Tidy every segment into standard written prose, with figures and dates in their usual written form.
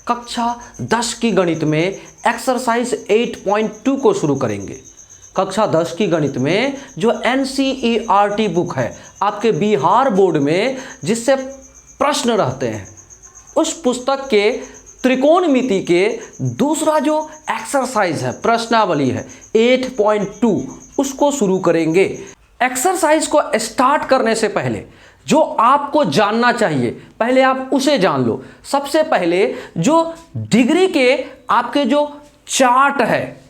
कक्षा 10 की गणित में एक्सरसाइज 8.2 को शुरू करेंगे। कक्षा 10 की गणित में जो NCERT बुक है आपके बिहार बोर्ड में, जिससे प्रश्न रहते हैं, उस पुस्तक के त्रिकोणमिति के दूसरा जो एक्सरसाइज है, प्रश्नावली है 8.2, उसको शुरू करेंगे। एक्सरसाइज को स्टार्ट करने से पहले जो आपको जानना चाहिए, पहले आप उसे जान लो। सबसे पहले जो डिग्री के आपके जो चार्ट है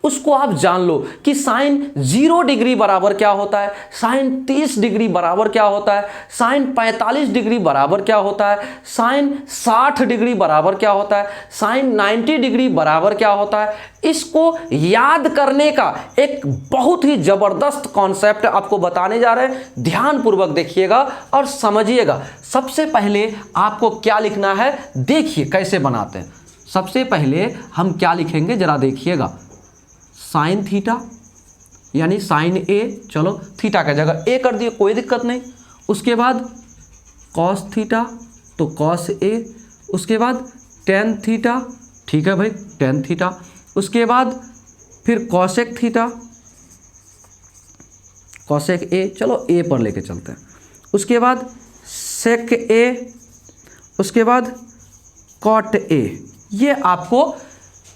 उसको आप जान लो कि साइन 0 डिग्री बराबर क्या होता है, साइन 30 डिग्री बराबर क्या होता है, साइन 45 डिग्री बराबर क्या होता है, साइन 60 डिग्री बराबर क्या होता है, साइन 90 डिग्री बराबर क्या होता है। इसको याद करने का एक बहुत ही जबरदस्त कॉन्सेप्ट आपको बताने जा रहे हैं। ध्यानपूर्वक देखिएगा और समझिएगा। सबसे पहले आपको क्या लिखना है, देखिए कैसे बनाते हैं। सबसे पहले हम क्या लिखेंगे जरा देखिएगा। साइन थीटा यानी साइन ए, चलो थीटा की जगह ए कर दिए, कोई दिक्कत नहीं। उसके बाद कॉस थीटा तो कॉस ए, उसके बाद टेन थीटा, ठीक है भाई टेन थीटा। उसके बाद फिर कॉसेक थीटा, कॉसेक ए, चलो ए पर लेके चलते हैं। उसके बाद सेक ए, उसके बाद कॉट ए। ये आपको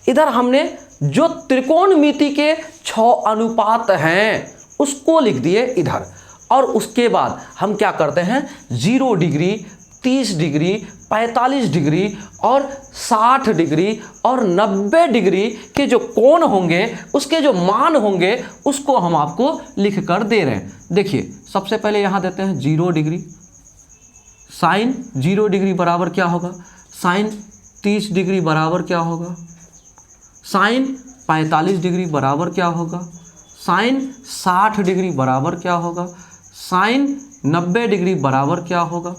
इधर हमने जो त्रिकोणमिति के 6 अनुपात हैं उसको लिख दिए इधर। और उसके बाद हम क्या करते हैं, 0 डिग्री, 30 डिग्री, 45 डिग्री और 60 डिग्री और 90 डिग्री के जो कोण होंगे, उसके जो मान होंगे, उसको हम आपको लिख कर दे रहे हैं। देखिए सबसे पहले यहाँ देते हैं 0 डिग्री। साइन 0 डिग्री बराबर क्या होगा, साइन 30 डिग्री बराबर क्या होगा, साइन 45 डिग्री बराबर क्या होगा, साइन 60 डिग्री बराबर क्या होगा, साइन 90 डिग्री बराबर क्या होगा।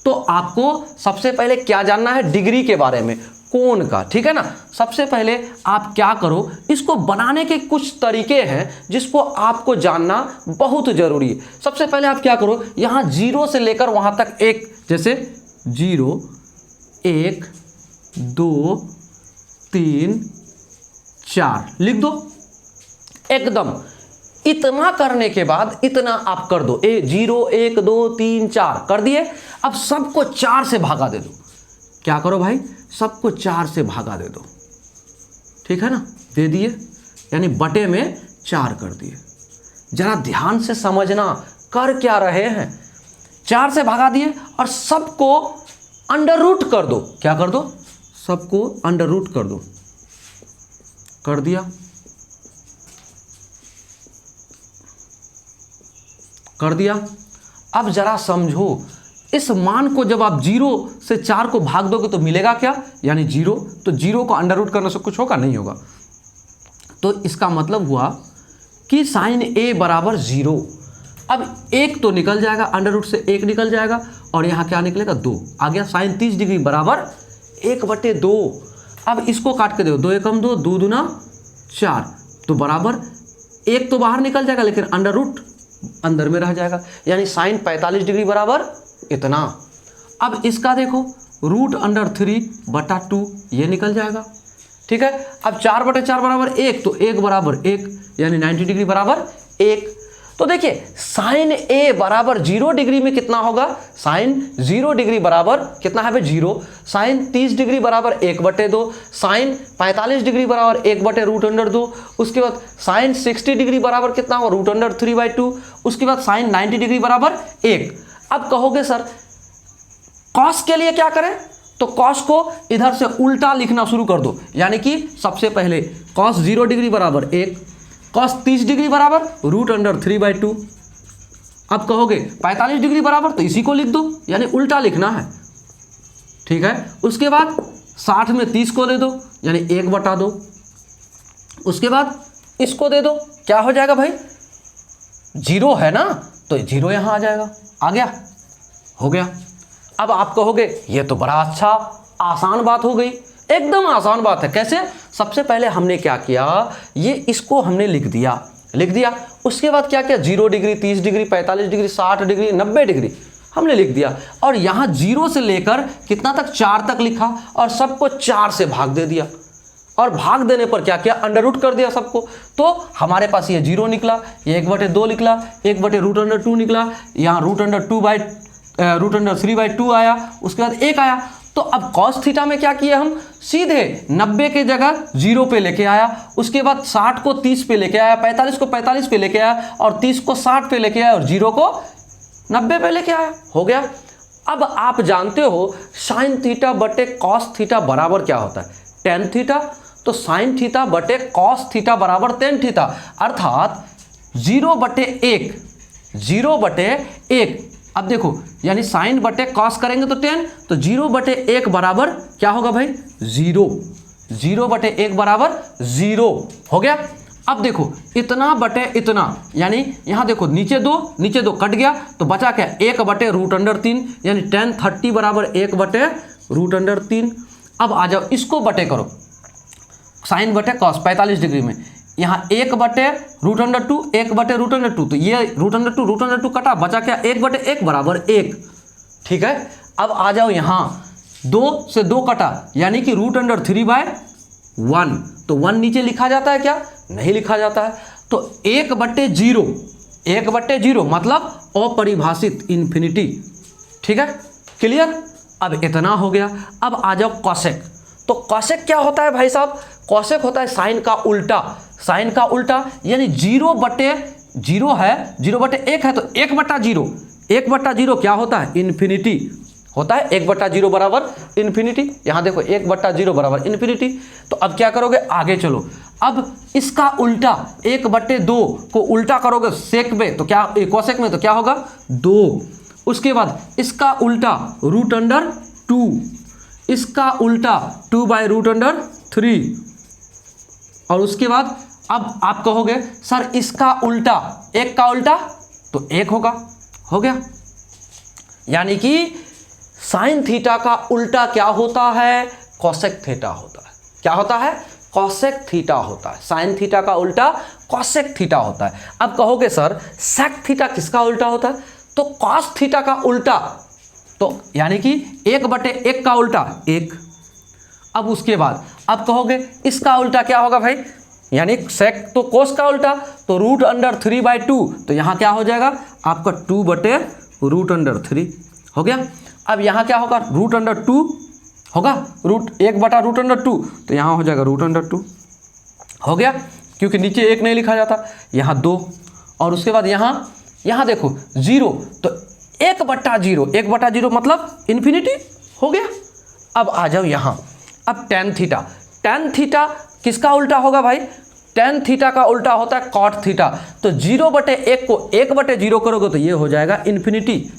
तो आपको सबसे पहले क्या जानना है, डिग्री के बारे में, कोण का, ठीक है ना। सबसे पहले आप क्या करो, इसको बनाने के कुछ तरीके हैं जिसको आपको जानना बहुत जरूरी है। सबसे पहले आप क्या करो, यहाँ 0 से लेकर वहाँ तक एक, जैसे 0, 1, 2, 3, 4 लिख दो एकदम। इतना करने के बाद इतना आप कर दो, 0, 1, 2, 3, 4 कर दिए। अब सबको 4 से भागा दे दो। क्या करो भाई, सबको 4 से भागा दे दो, ठीक है ना, दे दिए, यानी बटे में 4 कर दिए। जरा ध्यान से समझना कर क्या रहे हैं। 4 से भागा दिए और सबको अंडर रूट कर दो। क्या कर दो, सबको अंडर रूट कर दो, कर दिया, कर दिया। अब जरा समझो, इस मान को जब आप 0 से 4 को भाग दोगे तो मिलेगा क्या, यानी 0। तो 0 को अंडर रूट करने से कुछ होगा, नहीं होगा। तो इसका मतलब हुआ कि साइन ए बराबर 0। अब 1 तो निकल जाएगा, अंडर रूट से 1 निकल जाएगा और यहाँ क्या निकलेगा, 2 आ गया। साइन 30 डिग्री बराबर 1/2। अब इसको काट के दो, 2 एकम 2, 2 दूना 4, तो बराबर 1 तो बाहर निकल जाएगा लेकिन अंडर रूट अंदर में रह जाएगा, यानी साइन 45 डिग्री बराबर इतना। अब इसका देखो, रूट अंडर 3/2 ये निकल जाएगा, ठीक है। अब 4/4 बराबर 1, तो 1 बराबर 1, यानी 90 डिग्री बराबर 1। तो देखिए साइन ए बराबर 0 डिग्री में कितना होगा, साइन 0 डिग्री बराबर कितना है भाई, 0। साइन 30 डिग्री बराबर 1/2, साइन 45 डिग्री बराबर 1/√2। उसके बाद साइन 60 डिग्री बराबर कितना होगा, √3/2। उसके बाद साइन 90 डिग्री बराबर 1। अब कहोगे सर कॉस के लिए क्या करें, तो कॉस को इधर से उल्टा लिखना शुरू कर दो। यानी कि सबसे पहले कॉस 0 डिग्री बराबर 1, कॉस 30 डिग्री बराबर √3/2। अब कहोगे 45 डिग्री बराबर, तो इसी को लिख दो, यानी उल्टा लिखना है, ठीक है। उसके बाद 60 में 30 को ले दो, यानी 1/2। उसके बाद इसको दे दो, क्या हो जाएगा भाई, 0 है ना, तो 0 यहाँ आ जाएगा, आ गया, हो गया। अब आप कहोगे ये तो बड़ा अच्छा आसान बात हो गई। एकदम आसान बात है। कैसे, सबसे पहले हमने क्या किया, ये इसको हमने लिख दिया। उसके बाद क्या किया, 0 degree, 30 degree, 45 degree, 60 degree, 90 degree, हमने लिख दिया, और यहाँ 0 से लेकर कितना तक, 4 तक लिखा, और सबको 4 से भाग दे दिया, और भाग देने पर क्या किया, अंडर रूट कर दिया सबको। तो हमारे पास ये 0 निकला, ये 1/2 निकला, 1/√2 निकला, यहाँ √3/2 आया, उसके बाद 1 आया। तो अब cos थीटा में क्या किए हम, सीधे 90 के जगह 0 पे लेके आया, उसके बाद 60 को 30 पे लेके आया, 45 को 45 पे लेके आया, और 30 को 60 पे लेके आया, और 0 को 90 पे लेके आया, हो गया। अब आप जानते हो साइन थीटा बटे कॉस थीटा बराबर क्या होता है, टेन थीटा। तो साइन थीटा बटे कॉस थीटा बराबर टेन थीटा, अर्थात 0/1, 0/1। अब देखो, यानी साइन बटे कॉस करेंगे तो 10, तो 0/1 बराबर क्या होगा भाई, 0, 0/1 बराबर 0, हो गया। अब देखो इतना बटे इतना, यानी यहाँ देखो नीचे दो कट गया, तो बचा क्या, 1/√3, यानी 10/30 बराबर 1/√3। अब आ जाओ इसको बटे करो, साइन बटे कॉस 45 डिग्री में, यहाँ 1/√2, 1/√2, तो ये √2 कटा, बचा क्या, 1/1 बराबर 1, ठीक है। अब आ जाओ यहाँ 2 से 2 कटा, यानी कि √3/1, तो 1 नीचे लिखा जाता है क्या, नहीं लिखा जाता है। तो 1/0, 1/0 मतलब अपरिभाषित, इन्फिनिटी, ठीक है, क्लियर। अब इतना हो गया। अब आ जाओ कॉसेक। तो कॉसेक क्या होता है भाई साहब, कॉसेक होता है साइन का उल्टा, साइन का उल्टा, यानी 0/0 है, 0/1 है, तो 1/0, 1/0 क्या होता है, इन्फिनिटी होता है, 1/0 बराबर इन्फिनिटी। यहाँ देखो 1/0 बराबर इन्फिनिटी। तो अब क्या करोगे, आगे चलो, अब इसका उल्टा 1/2 को उल्टा करोगे सेक में, तो क्या, कॉसेक में, तो क्या होगा, 2। उसके बाद इसका उल्टा √2, इसका उल्टा 2/√3, और उसके बाद अब आप कहोगे सर इसका उल्टा, 1 का उल्टा तो 1 होगा, हो गया। यानी कि साइन थीटा का उल्टा क्या होता है, कॉसेक थीटा होता है। क्या होता है, कॉसेक थीटा होता है। साइन थीटा का उल्टा कॉसेक थीटा होता है। अब कहोगे सर सेक थीटा किसका उल्टा होता है, तो कॉस थीटा का उल्टा, तो यानी कि 1/1 का उल्टा 1। अब उसके बाद अब कहोगे इसका उल्टा क्या होगा भाई, यानी सेक तो कोस का उल्टा, तो √3/2, तो यहाँ क्या हो जाएगा आपका 2/√3 हो गया। अब यहाँ क्या होगा, √2 होगा, 1/√2, तो यहाँ हो जाएगा √2 हो गया, क्योंकि नीचे 1 नहीं लिखा जाता, यहाँ 2, और उसके बाद यहाँ देखो 0, तो 1/0, 1/0 मतलब इन्फिनिटी, हो गया। अब आ जाओ यहाँ, अब टेन थीटा, टेन थीटा किसका उल्टा होगा भाई, टेन थीटा का उल्टा होता है कॉट थीटा। तो 0/1 को 1/0 करोगे तो ये हो जाएगा इन्फिनिटी,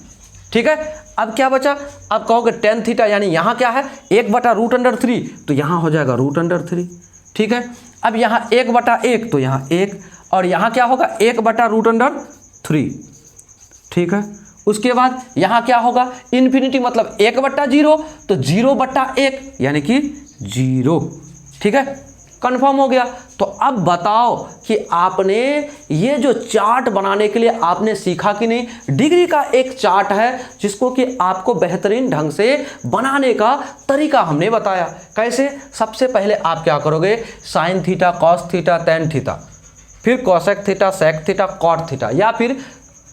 ठीक है। अब क्या बचा, अब कहोगे टेन थीटा, यानी यहाँ क्या है 1/√3, तो यहाँ हो जाएगा √3, ठीक है। अब यहाँ 1/1, तो यहाँ 1, और यहाँ क्या होगा 1/√3, ठीक है। उसके बाद यहाँ क्या होगा, इन्फिनिटी मतलब 1/0, तो 0/1 यानी कि 0, ठीक है, कंफर्म हो गया। तो अब बताओ कि आपने ये जो चार्ट बनाने के लिए आपने सीखा कि नहीं। डिग्री का एक चार्ट है जिसको कि आपको बेहतरीन ढंग से बनाने का तरीका हमने बताया। कैसे, सबसे पहले आप क्या करोगे, sine theta, cos theta, tan theta, फिर cosec theta, sec theta, cot theta, या फिर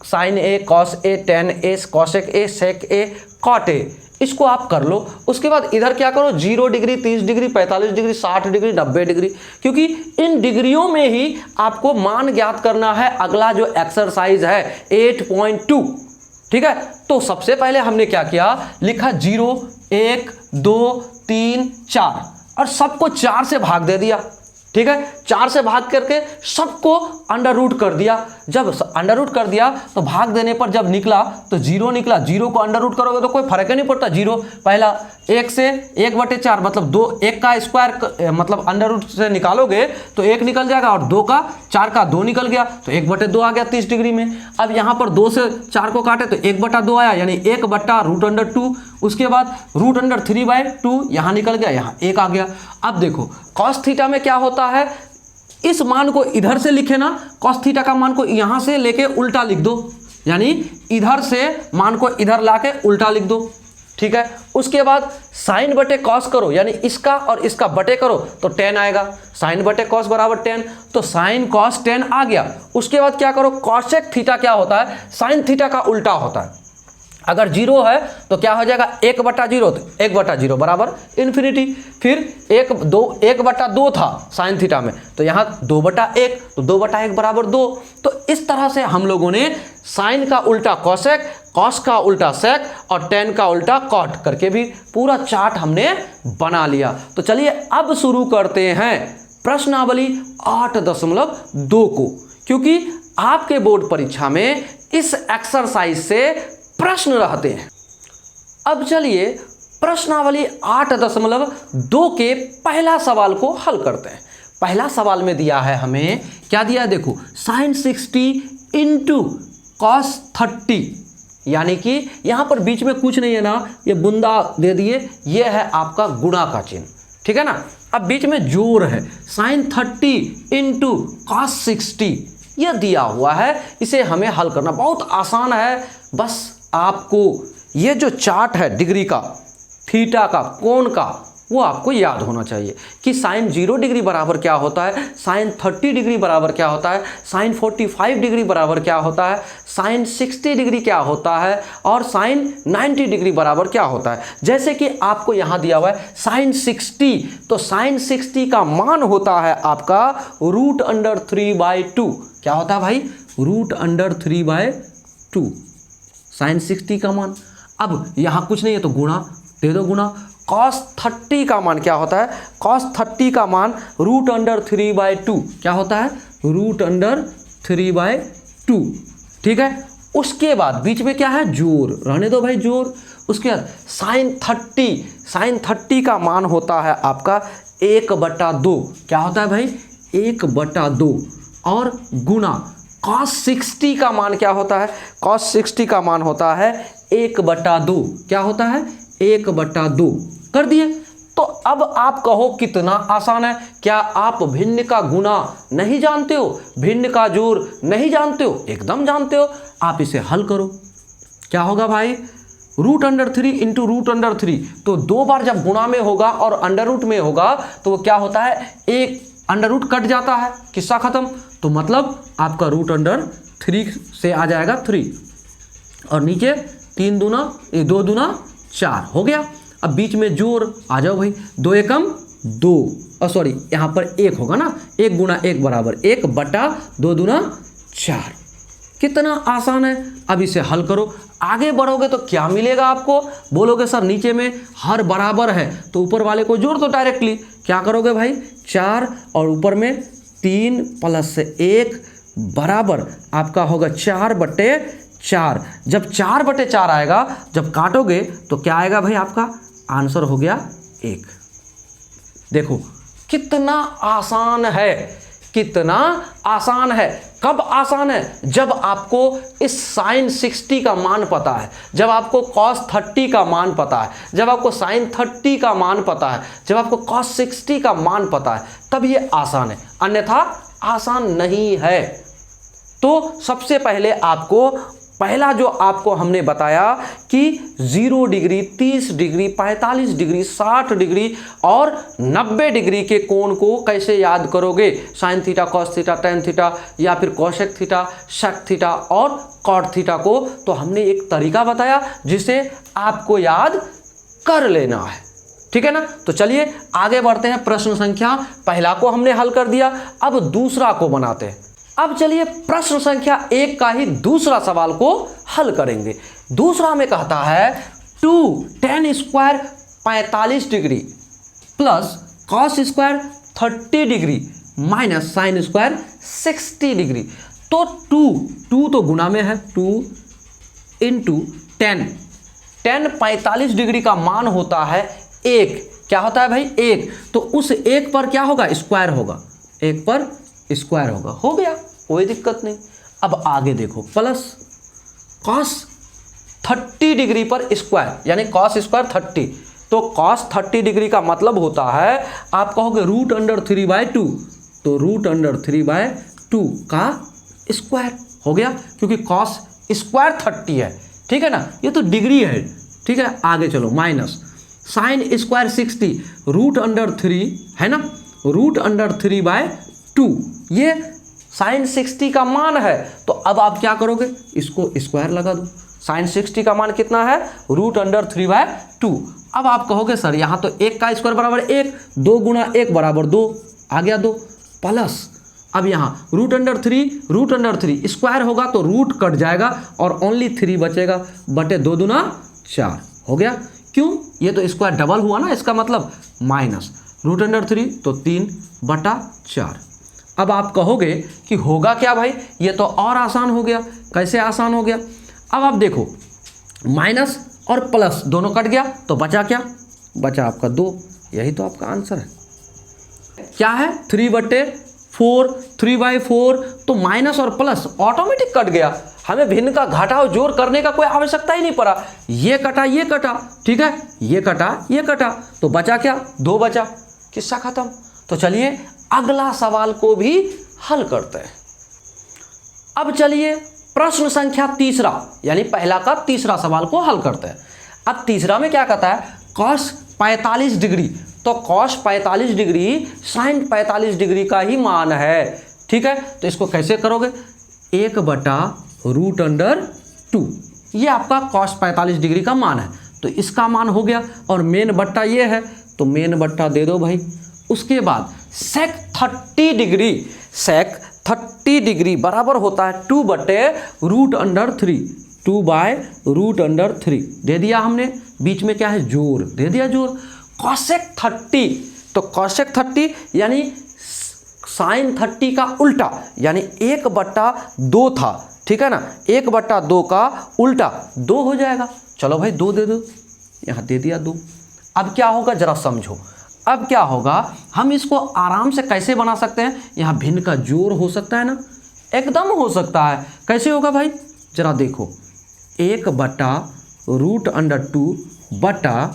sine A, cos A, tan A, cosec A, sec A, cot A, इसको आप कर लो। उसके बाद इधर क्या करो, 0 degree, 30 degree, 45 degree, 60 degree, 90 degree, क्योंकि इन डिग्रियों में ही आपको मान ज्ञात करना है। अगला जो एक्सरसाइज है 8.2, ठीक है। तो सबसे पहले हमने क्या किया, लिखा 0, 1, 2, 3, 4, और सबको 4 से भाग दे दिया, ठीक है। 4 से भाग करके सबको अंडर रूट कर दिया। जब अंडर रूट कर दिया तो भाग देने पर जब निकला तो 0 निकला। 0 को अंडर रूट करोगे तो कोई फर्क ही नहीं पड़ता। 0 पहला 1 से 1/4 मतलब 2, 1 का स्क्वायर मतलब अंडर रूट से निकालोगे तो 1 निकल जाएगा, और 2 का 4 का 2 निकल गया, तो 1/2 आ गया 30 डिग्री में। अब यहाँ पर 2 से 4 को काटे तो 1/2 आया, यानी 1/√2। उसके बाद √3/2 यहाँ निकल गया, यहाँ 1 आ गया। अब देखो कॉस थीटा में क्या होता है, इस मान को इधर से लिखे ना, कॉस थीटा का मान को यहाँ से लेके उल्टा लिख दो, यानी इधर से मान को इधर लाके उल्टा लिख दो, ठीक है। उसके बाद साइन बटे कॉस करो, यानी इसका और इसका बटे करो तो 10 आएगा। साइन बटे कॉस बराबर 10, तो साइन कॉस 10 आ गया। उसके बाद क्या करो, कॉसेक थीटा क्या होता है, साइन थीटा का उल्टा होता है। अगर 0 है तो क्या हो जाएगा, 1/0, तो 1/0 बराबर इन्फिनिटी। फिर 1/2 था साइन थीटा में, तो यहाँ 2/1, तो 2/1 बराबर 2। तो इस तरह से हम लोगों ने साइन का उल्टा कॉसेक, कॉस का उल्टा सेक और टेन का उल्टा कॉट करके भी पूरा चार्ट हमने बना लिया। तो चलिए अब शुरू करते हैं प्रश्नावली 8.2 को, क्योंकि आपके बोर्ड परीक्षा में इस एक्सरसाइज से प्रश्न रहते हैं। अब चलिए प्रश्नावली 8.2 के पहला सवाल को हल करते हैं। पहला सवाल में दिया है हमें, क्या दिया है देखो, साइन 60 इंटू कॉस 30, यानी कि यहां पर बीच में कुछ नहीं है ना, ये बूंदा दे दिए, ये है आपका गुणा का चिन्ह, ठीक है ना। अब बीच में जोड़ है, साइन 30 इंटू कॉस 60 यह दिया हुआ है, इसे हमें हल करना बहुत आसान है। बस आपको ये जो चार्ट है डिग्री का, थीटा का, कोण का, वो आपको याद होना चाहिए कि साइन 0 डिग्री बराबर क्या होता है, साइन 30 डिग्री बराबर क्या होता है, साइन 45 डिग्री बराबर क्या होता है, साइन 60 डिग्री क्या होता है और साइन 90 डिग्री बराबर क्या होता है। जैसे कि आपको यहाँ दिया हुआ है साइन 60, तो साइन 60 का मान होता है आपका √3/2। क्या होता है भाई, √3/2 साइन 60 का मान। अब यहाँ कुछ नहीं है तो गुणा दे दो, गुणा। कॉस 30 का मान क्या होता है, कॉस 30 का मान √3/2 क्या होता है, √3/2, ठीक है। उसके बाद बीच में क्या है, जोड़, रहने दो भाई जोड़। उसके बाद साइन 30 का मान होता है आपका 1/2, क्या होता है भाई, 1/2, और गुणा कॉस 60 का मान क्या होता है, कॉस 60 का मान होता है 1/2, क्या होता है, 1/2 कर दिए। तो अब आप कहो कितना आसान है, क्या आप भिन्न का गुणा नहीं जानते हो, भिन्न का जोड़ नहीं जानते हो, एकदम जानते हो। आप इसे हल करो, क्या होगा भाई, √3 इंटू √3, तो 2 बार जब गुणा में होगा और अंडर रूट में होगा तो वो क्या होता है, एक अंडर रूट कट जाता है, किस्सा खत्म। तो मतलब आपका √3 से आ जाएगा 3, और नीचे 3 दूना 2 दूना 4 हो गया। अब बीच में जोड़ आ जाओ भाई, 2 एकम 2, सॉरी यहाँ पर 1 होगा ना, 1 गुणा 1 बराबर 1/2 दूना 4। कितना आसान है। अब इसे हल करो, आगे बढ़ोगे तो क्या मिलेगा आपको, बोलोगे सर नीचे में हर बराबर है तो ऊपर वाले को जोड़ दो डायरेक्टली। क्या करोगे भाई, 4 और ऊपर में 3 + 1 बराबर आपका होगा 4/4। जब 4/4 आएगा, जब काटोगे तो क्या आएगा भाई, आपका आंसर हो गया 1। देखो कितना आसान है, कितना आसान है। कब आसान है, जब आपको इस साइन 60 का मान पता है, जब आपको कॉस 30 का मान पता है, जब आपको साइन 30 का मान पता है, जब आपको कॉस 60 का मान पता है, तब ये आसान है, अन्यथा आसान नहीं है। तो सबसे पहले आपको पहला जो आपको हमने बताया कि 0 डिग्री, 30 डिग्री, 45 डिग्री, 60 डिग्री और 90 डिग्री के कोण को कैसे याद करोगे, sine theta, cos theta, tan theta या फिर कोसेक थीटा, सेक थीटा और कॉट थीटा को, तो हमने एक तरीका बताया जिसे आपको याद कर लेना है, ठीक है ना। तो चलिए आगे बढ़ते हैं। प्रश्न संख्या पहला को हमने हल कर दिया, अब दूसरा को बनाते हैं। अब चलिए प्रश्न संख्या 1 का ही दूसरा सवाल को हल करेंगे। दूसरा में कहता है 2 tan square 45 degree plus cos square 30 degree minus sine square 60 degree. तो 2 तो गुणा में है, 2 इंटू 10 45 डिग्री का मान होता है 1। क्या होता है भाई, 1। तो उस 1 पर क्या होगा, स्क्वायर होगा, 1 पर स्क्वायर होगा, हो गया, कोई दिक्कत नहीं। अब आगे देखो, प्लस कॉस 30 डिग्री पर स्क्वायर, यानी कॉस स्क्वायर 30, तो कॉस 30 डिग्री का मतलब होता है, आप कहोगे √3/2, तो √3/2 का स्क्वायर हो गया, क्योंकि कॉस स्क्वायर 30 है, ठीक है ना, ये तो डिग्री है, ठीक है। आगे चलो, माइनस साइन स्क्वायर 60 √3 है ना, √3/2, ये साइन 60 का मान है। तो अब आप क्या करोगे, इसको स्क्वायर लगा दो। साइन 60 का मान कितना है, √3/2। अब आप कहोगे सर यहाँ तो 1 का स्क्वायर बराबर 1, 2 गुना 1 बराबर 2, आ गया 2 प्लस, अब यहाँ √3 स्क्वायर होगा तो रूट कट जाएगा और ओनली 3 बचेगा, बटे 2 दूना 4 हो गया। क्यों, ये तो स्क्वायर डबल हुआ ना, इसका मतलब माइनस √3 तो 3/4। अब आप कहोगे कि होगा क्या भाई, ये तो और आसान हो गया। कैसे आसान हो गया, अब आप देखो माइनस और प्लस दोनों कट गया तो बचा क्या, बचा आपका 2, यही तो आपका आंसर है। क्या है 3/4, 3/4, तो माइनस और प्लस ऑटोमेटिक कट गया, हमें भिन्न का घटाव जोड़ करने का कोई आवश्यकता ही नहीं पड़ा। ये कटा ये कटा, ठीक है, ये कटा ये कटा, तो बचा क्या, 2 बचा, किस्सा खत्म। तो चलिए अगला सवाल को भी हल करते हैं। अब चलिए प्रश्न संख्या तीसरा, यानी पहला का तीसरा सवाल को हल करते हैं। अब तीसरा में क्या कहता है, cos 45 डिग्री, तो cos 45 डिग्री sin 45 डिग्री का ही मान है, ठीक है। तो इसको कैसे करोगे, 1/√2, ये आपका cos 45 डिग्री का मान है, तो इसका मान हो गया। और मेन बट्टा ये है तो मेन बट्टा दे दो भाई। उसके बाद sec 30 डिग्री, sec 30 डिग्री बराबर होता है 2/√3, 2/√3 दे दिया हमने। बीच में क्या है, जोड़ दे दिया, जोड़। cosec 30, तो cosec 30 यानी sin 30 का उल्टा, यानी 1/2 था, ठीक है ना, 1/2 का उल्टा 2 हो जाएगा। चलो भाई 2 दे दो, यहाँ दे दिया 2। अब क्या होगा जरा समझो, अब क्या होगा, हम इसको आराम से कैसे बना सकते हैं, यहाँ भिन्न का जोड़ हो सकता है ना, एकदम हो सकता है। कैसे होगा भाई, जरा देखो, 1/√2 बटा,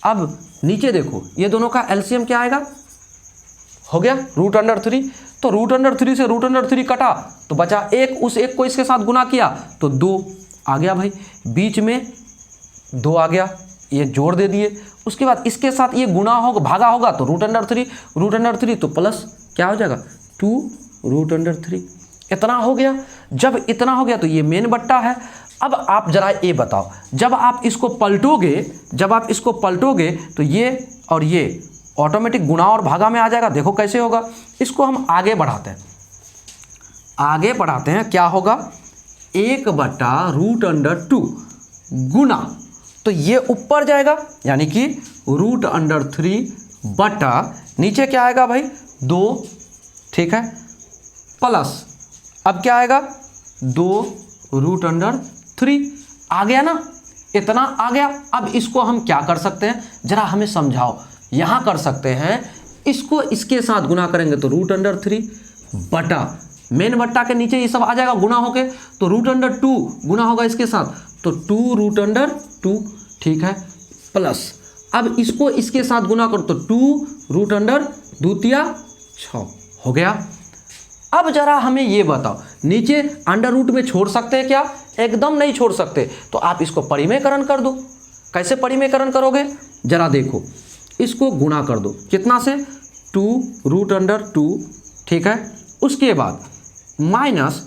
अब नीचे देखो ये दोनों का एलसीएम क्या आएगा, हो गया √3, तो √3 से √3 कटा तो बचा 1, उस 1 को इसके साथ गुना किया तो 2 आ गया भाई, बीच में 2 आ गया, ये जोड़ दे दिए। उसके बाद इसके साथ ये गुना होगा, भागा होगा तो √3 तो प्लस क्या हो जाएगा, 2√3, इतना हो गया। जब इतना हो गया तो ये मेन बट्टा है। अब आप जरा ये बताओ, जब आप इसको पलटोगे तो ये और ये ऑटोमेटिक गुणा और भागा में आ जाएगा। देखो कैसे होगा, इसको हम आगे बढ़ाते हैं, क्या होगा, 1/√2 गुना, तो ये ऊपर जाएगा यानी कि √3 बटा, नीचे क्या आएगा भाई 2, ठीक है, प्लस, अब क्या आएगा 2√3 आ गया ना, इतना आ गया। अब इसको हम क्या कर सकते हैं, जरा हमें समझाओ। यहाँ कर सकते हैं, इसको इसके साथ गुना करेंगे तो √3 बटा, मेन बट्टा के नीचे ये सब आ जाएगा गुना होके, तो √2 गुना होगा इसके साथ तो 2√2, ठीक है, प्लस, अब इसको इसके साथ गुना करो तो 2√2 हो गया। अब जरा हमें ये बताओ, नीचे अंडर रूट में छोड़ सकते हैं क्या, एकदम नहीं छोड़ सकते, तो आप इसको परिमेयकरण कर दो। कैसे परिमेयकरण करोगे, जरा देखो, इसको गुणा कर दो, कितना से, 2√2, ठीक है, उसके बाद माइनस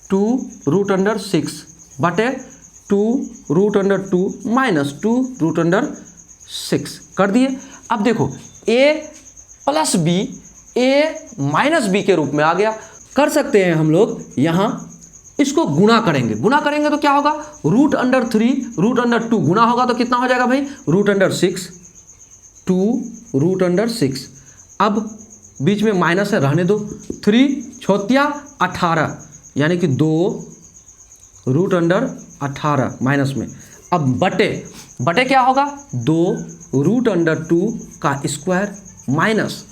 2√6 बटे 2√2 माइनस 2√6 कर दिए। अब देखो a plus b, a minus b के रूप में आ गया। कर सकते हैं हम लोग, यहाँ इसको गुणा करेंगे तो क्या होगा, √3 गुणा होगा तो कितना हो जाएगा भाई, √6, 2√6। अब बीच में माइनस है, रहने दो, 3 × 18 यानी कि 2√18 माइनस में। अब बटे क्या होगा, 2√2 का स्क्वायर माइनस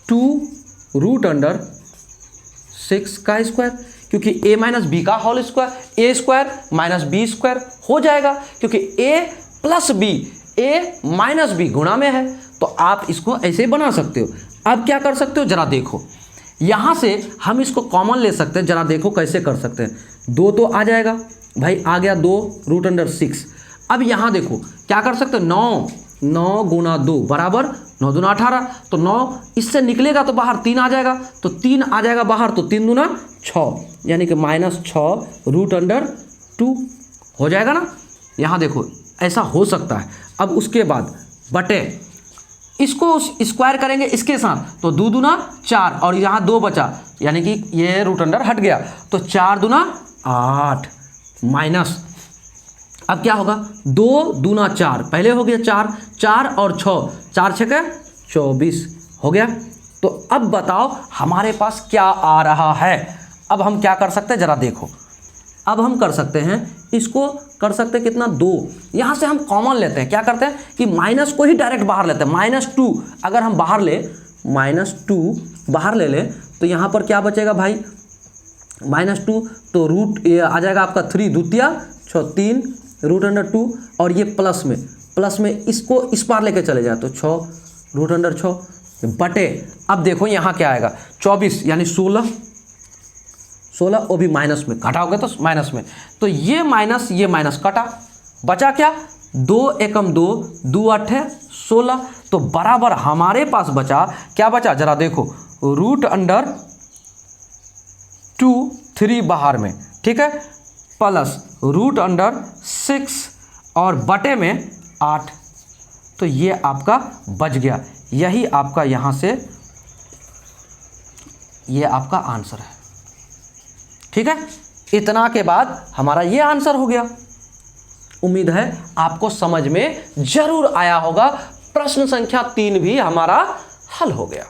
2√6 का स्क्वायर, क्योंकि a माइनस बी का whole square, a square minus b square हो जाएगा, क्योंकि a plus b, a minus b गुणा में है, तो आप इसको ऐसे बना सकते हो। अब क्या कर सकते हो, जरा देखो, यहाँ से हम इसको कॉमन ले सकते हैं, जरा देखो कैसे कर सकते हैं। 2 तो आ जाएगा, भाई आ गया 2√6। अब यहाँ देखो क्या कर सकते हो, 9 गुना 2 बराबर 9 दूना 18। तो 9 इससे निकलेगा तो बाहर 3 आ जाएगा, तो 3 आ जाएगा बाहर, तो 3 दूना 6 यानी कि -6√2 हो जाएगा ना। यहाँ देखो ऐसा हो सकता है। अब उसके बाद बटे इसको स्क्वायर करेंगे इसके साथ, तो 2 दूना 4 और यहाँ 2 बचा यानी कि ये रूट अंडर हट गया, तो 4 दूना 8 माइनस, अब क्या होगा 2 दूना 4, पहले हो गया 4 और 6, 4 छक्के 24 हो गया। तो अब बताओ हमारे पास क्या आ रहा है। अब हम क्या कर सकते हैं जरा देखो, अब हम कर सकते हैं इसको, कर सकते हैं कितना 2, यहाँ से हम कॉमन लेते हैं, क्या करते हैं कि माइनस को ही डायरेक्ट बाहर लेते हैं, -2 अगर हम बाहर ले, -2 बाहर ले लें तो यहाँ पर क्या बचेगा भाई, -2 तो रूट ये आ जाएगा आपका 3 द्वितीय 6 3√2 और ये प्लस में इसको इस पार लेके चले जाए तो 6√6 बटे, अब देखो यहाँ क्या आएगा 24 यानी 16 वो भी माइनस में, घटाओगे तो माइनस में, तो ये माइनस कटा, बचा क्या 2 एकम 2 2 8 16, तो बराबर हमारे पास बचा क्या बचा जरा देखो, √2 बाहर में, ठीक है, प्लस √6 और बटे में 8, तो ये आपका बच गया। यही आपका यहाँ से ये आपका आंसर है, ठीक है। इतना के बाद हमारा ये आंसर हो गया। उम्मीद है आपको समझ में जरूर आया होगा। प्रश्न संख्या 3 भी हमारा हल हो गया।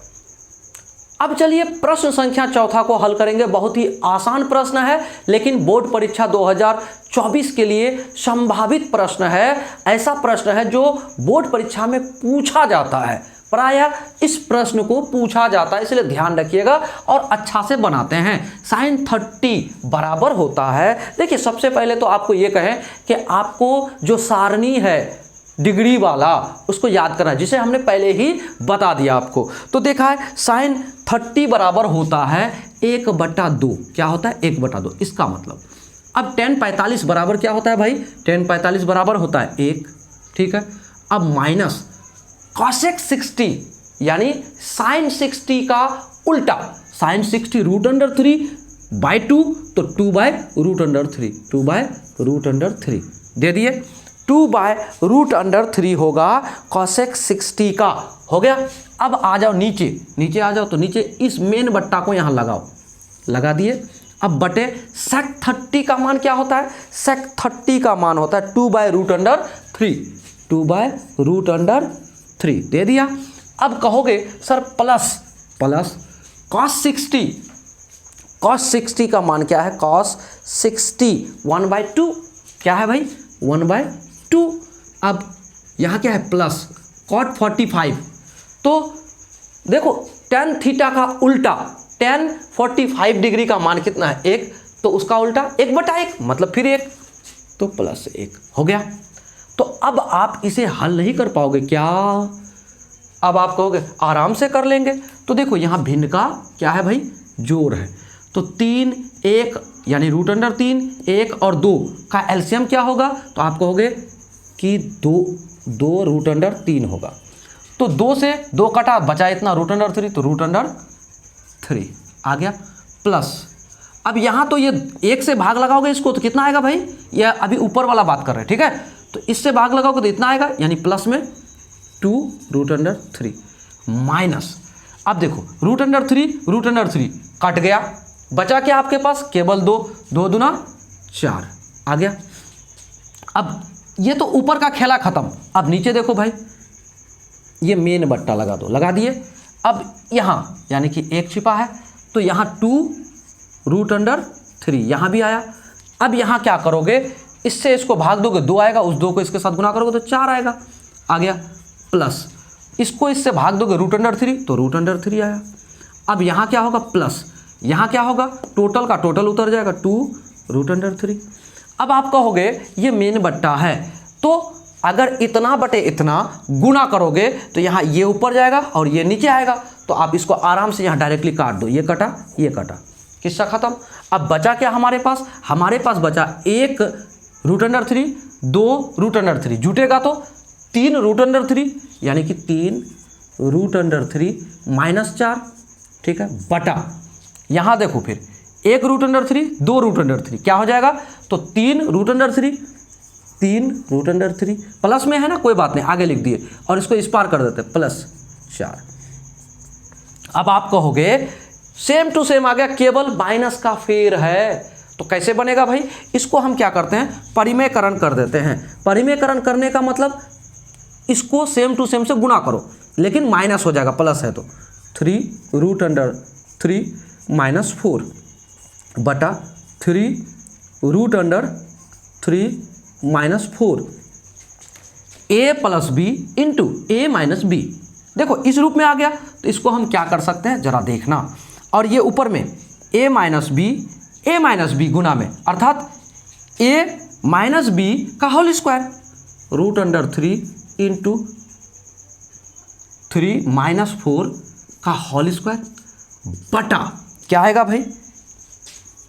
अब चलिए प्रश्न संख्या 4 को हल करेंगे। बहुत ही आसान प्रश्न है, लेकिन बोर्ड परीक्षा 2024 के लिए संभावित प्रश्न है। ऐसा प्रश्न है जो बोर्ड परीक्षा में पूछा जाता है, प्रायः इस प्रश्न को पूछा जाता है, इसलिए ध्यान रखिएगा और अच्छा से बनाते हैं। sin 30 बराबर होता है, देखिए सबसे पहले तो आपको ये कहें कि आपको जो सारणी है डिग्री वाला उसको याद करना है, जिसे हमने पहले ही बता दिया आपको। तो देखा है sin 30 बराबर होता है 1/2। क्या होता है 1/2, इसका मतलब अब tan 45 बराबर क्या होता है भाई, tan 45 बराबर होता है 1, ठीक है। अब माइनस cosec 60 यानी sin 60 का उल्टा, sin 60 √3/2 तो 2/√3, 2/√3 दे दिए, 2/√3 होगा cosec 60 का, हो गया। अब आ जाओ नीचे आ जाओ, तो नीचे इस मेन बट्टा को यहाँ लगाओ, लगा दिए। अब बटे sec 30 का मान क्या होता है, sec 30 का मान होता है 2/√3, 2/√3 दे दिया। अब कहोगे सर प्लस cos 60 का मान क्या है, cos 60 1/2 क्या है भाई 1/2। अब यहाँ क्या है प्लस cot 45, तो देखो tan थीटा का उल्टा tan 45 डिग्री का मान कितना है 1, तो उसका उल्टा 1/1 मतलब फिर 1, तो +1 हो गया। तो अब आप इसे हल नहीं कर पाओगे क्या, अब आप कहोगे आराम से कर लेंगे। तो देखो यहाँ भिन्न का क्या है भाई जोड़ है, तो 3 1 यानी √3 1 और 2 का एलसीएम क्या होगा, तो आप कहोगे कि 2 √3 होगा। तो 2 से 2 कटा, बचा इतना √3, तो √3 आ गया प्लस। अब यहाँ तो ये 1 से भाग लगाओगे इसको तो कितना आएगा भाई, ये अभी ऊपर वाला बात कर रहे हैं, ठीक है। तो इससे भाग लगाओगे तो इतना आएगा, यानी प्लस में 2√3 माइनस, अब देखो √3 कट गया, बचा क्या आपके पास केवल 2 दूना 4 आ गया। अब ये तो ऊपर का खेला खत्म। अब नीचे देखो भाई, ये मेन बट्टा लगा दो, लगा दिए। अब यहाँ यानी कि 1 छिपा है, तो यहाँ 2√3 यहाँ भी आया। अब यहाँ क्या करोगे, इससे इसको भाग दोगे 2 आएगा, उस 2 को इसके साथ गुना करोगे तो 4 आएगा, आ गया प्लस। इसको इससे भाग दोगे √3 तो √3 आया। अब यहाँ क्या होगा प्लस, यहाँ क्या होगा टोटल का टोटल उतर जाएगा 2√3। अब आप कहोगे ये मेन बट्टा है, तो अगर इतना बटे इतना गुना करोगे तो यहाँ ये ऊपर जाएगा और ये नीचे आएगा, तो आप इसको आराम से यहाँ डायरेक्टली काट दो, ये कटा किस्सा खत्म। अब बचा क्या हमारे पास? हमारे पास बचा 1 √3, 2 √3, जुटेगा तो 3 √3, यानी कि 3 √3 -4, ठीक है, बटा यहाँ देखो फिर 1 √3, 2 √3, क्या हो जाएगा? तो 3 √3 प्लस में है ना, कोई बात नहीं, आगे लिख दिए और इसको इस पार कर देते +4। अब आप कहोगे सेम टू सेम आ गया, केवल माइनस का फेर है, तो कैसे बनेगा भाई? इसको हम क्या करते हैं, परिमेयकरण कर देते हैं। परिमेयकरण करने का मतलब इसको सेम टू सेम से गुणा करो, लेकिन माइनस हो जाएगा, प्लस है तो 3 √3 -4 बटा 3 √3 -4 a + b into a - b। देखो इस रूप में आ गया, तो इसको हम क्या कर सकते हैं जरा देखना, और ये ऊपर में a - b गुना में, अर्थात a - b का होल स्क्वायर √3 इंटू 3 -4 का होल स्क्वायर बटा क्या आएगा भाई?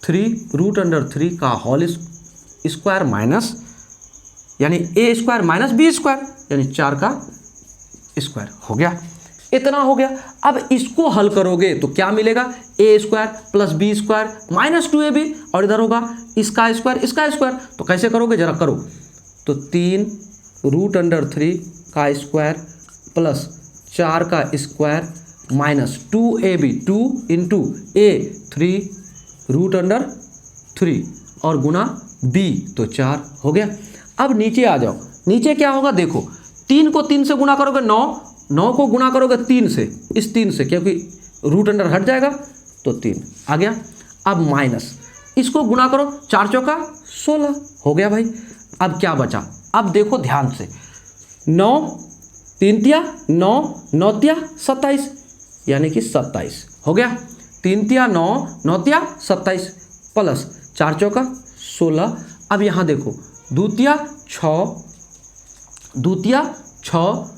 3 √3 का होल स्क्वायर माइनस, यानी a² - b², यानी 4 का स्क्वायर हो गया। इतना हो गया। अब इसको हल करोगे तो क्या मिलेगा? a² + b² -2ab, और इधर होगा इसका स्क्वायर। तो कैसे करोगे जरा करो, तो 3 √3 का स्क्वायर प्लस 4 का square minus 2ab, 2 into a 3 √3 और गुना b, तो 4 हो गया। अब नीचे आ जाओ, नीचे क्या होगा देखो, 3 को 3 से गुना करोगे 9, 9 को गुना करोगे 3 से, इस 3 से, क्योंकि √अंडर हट जाएगा तो 3 आ गया। अब माइनस इसको गुना करो, 4 चौका 16 हो गया भाई। अब क्या बचा? अब देखो ध्यान से, 9 3 तिया 9, 9 तिया 27, यानी कि 27 हो गया। 3 तिया 9, 9 तिया 27 प्लस 4 चौका 16। अब यहाँ देखो, 2 तिया 6, 2 तिया 6,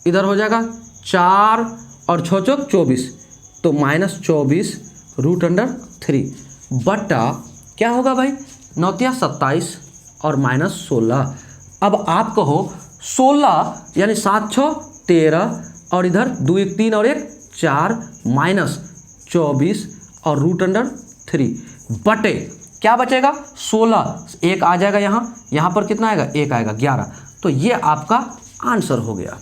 इधर हो जाएगा 4 और 6 चौक 24, तो -24 √3 बटा क्या होगा भाई? 9 तिया 27 और -16। अब आप कहो 16 यानी 7 6 13, और इधर 2 1 3 और 1 4 -24 और √3 बटे क्या बचेगा? 16, 1 आ जाएगा यहाँ पर कितना आएगा? 1 आएगा, 11। तो ये आपका आंसर हो गया।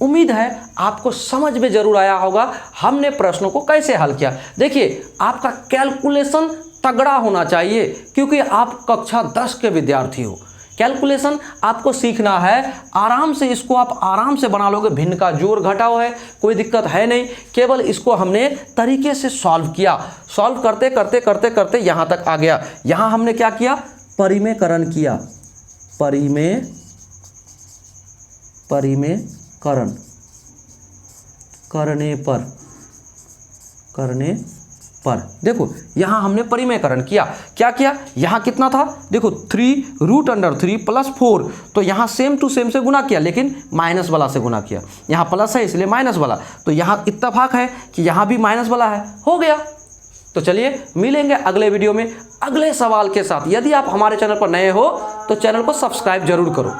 उम्मीद है आपको समझ में जरूर आया होगा हमने प्रश्नों को कैसे हल किया। देखिए आपका कैलकुलेशन तगड़ा होना चाहिए, क्योंकि आप कक्षा 10 के विद्यार्थी हो। कैलकुलेशन आपको सीखना है, आराम से इसको आप आराम से बना लोगे। भिन्न का जोड़ घटाव है, कोई दिक्कत है नहीं, केवल इसको हमने तरीके से सॉल्व किया। सॉल्व करते करते करते करते यहाँ तक आ गया। यहाँ हमने क्या किया? परिमेयकरण किया। परिमेयकरण करने पर देखो यहाँ हमने परिमेयकरण किया। क्या किया? यहाँ कितना था देखो, 3 √3 + 4, तो यहाँ सेम टू सेम से गुना किया, लेकिन माइनस वाला से गुना किया। यहाँ प्लस है इसलिए माइनस वाला, तो यहाँ इत्तेफाक है कि यहाँ भी माइनस वाला है, हो गया। तो चलिए मिलेंगे अगले वीडियो में अगले सवाल के साथ। यदि आप हमारे चैनल पर नए हो तो चैनल को सब्सक्राइब जरूर करो।